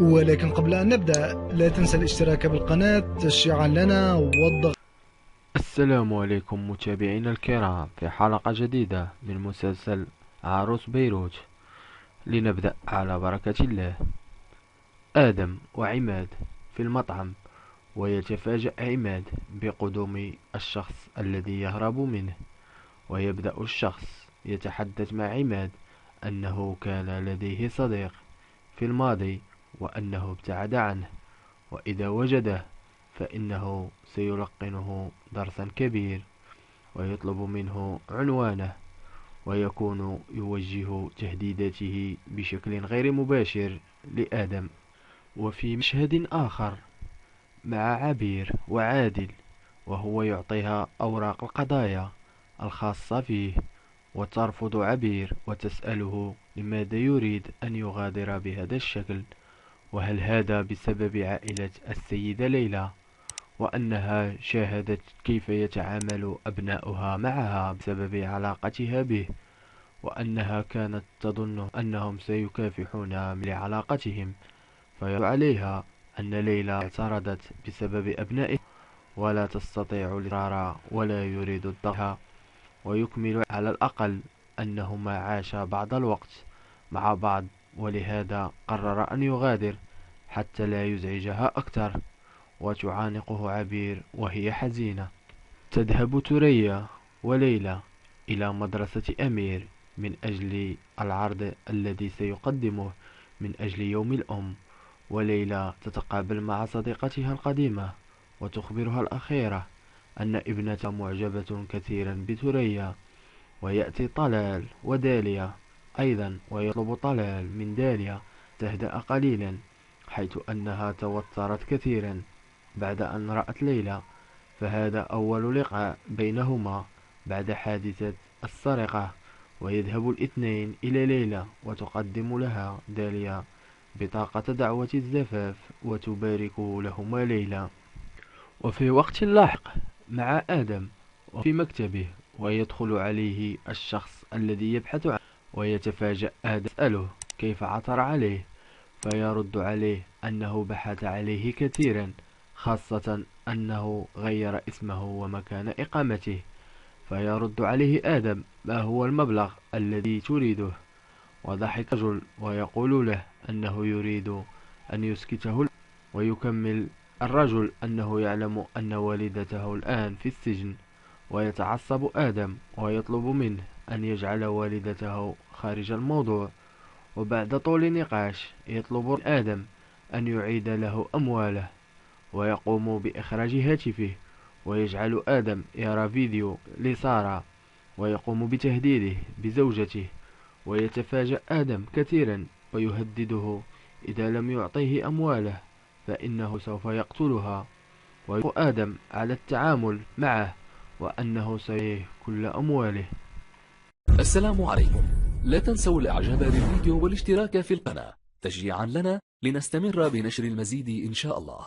ولكن قبل أن نبدأ لا تنسى الاشتراك بالقناة تشجيعا لنا والضغط. السلام عليكم متابعينا الكرام، في حلقة جديدة من مسلسل عروس بيروت. لنبدأ على بركة الله. آدم وعماد في المطعم، ويتفاجأ عماد بقدوم الشخص الذي يهرب منه، ويبدأ الشخص يتحدث مع عماد أنه كان لديه صديق في الماضي وأنه ابتعد عنه، وإذا وجده فإنه سيلقنه درسا كبير، ويطلب منه عنوانه، ويكون يوجه تهديداته بشكل غير مباشر لآدم. وفي مشهد آخر مع عبير وعادل، وهو يعطيها أوراق القضايا الخاصة فيه، وترفض عبير وتسأله لماذا يريد أن يغادر بهذا الشكل، وهل هذا بسبب عائلة السيدة ليلى، وأنها شاهدت كيف يتعامل أبناؤها معها بسبب علاقتها به، وأنها كانت تظن أنهم سيكافحون لعلاقتهم، فيرد عليها أن ليلى اعترضت بسبب أبنائها ولا تستطيع الإصرار ولا يريد الضغط، ويكمل على الأقل أنهما عاشا بعض الوقت مع بعض، ولهذا قرر أن يغادر حتى لا يزعجها أكثر. وتعانقه عبير وهي حزينة. تذهب ثريا وليلى إلى مدرسة أمير من أجل العرض الذي سيقدمه من أجل يوم الأم، وليلى تتقابل مع صديقتها القديمة وتخبرها الأخيرة أن ابنتها معجبة كثيرا بثريا، ويأتي طلال وداليا أيضا، ويطلب طلال من داليا تهدأ قليلا، حيث أنها توترت كثيرا بعد أن رأت ليلى، فهذا أول لقاء بينهما بعد حادثة السرقة. ويذهب الاثنين إلى ليلى وتقدم لها داليا بطاقة دعوة الزفاف وتبارك لهما ليلى. وفي وقت لاحق مع آدم وفي مكتبه، ويدخل عليه الشخص الذي يبحث عنه، ويتفاجأ آدم يسأله كيف عثر عليه، فيرد عليه أنه بحث عليه كثيرا، خاصة أنه غير اسمه ومكان إقامته. فيرد عليه آدم ما هو المبلغ الذي تريده، وضحك الرجل ويقول له أنه يريد أن يسكته، ويكمل الرجل أنه يعلم أن والدته الآن في السجن، ويتعصب آدم ويطلب منه أن يجعل والدته خارج الموضوع. وبعد طول نقاش يطلب آدم أن يعيد له أمواله، ويقوم بإخراج هاتفه، ويجعل آدم يرى فيديو لسارة، ويقوم بتهديده بزوجته. ويتفاجأ آدم كثيرا ويهدده إذا لم يعطيه أمواله فإنه سوف يقتلها، ويوافق آدم على التعامل معه وأنه سيعطيه كل أمواله. السلام عليكم. لا تنسوا الاعجاب بالفيديو والاشتراك في القناة تشجيعا لنا لنستمر بنشر المزيد إن شاء الله.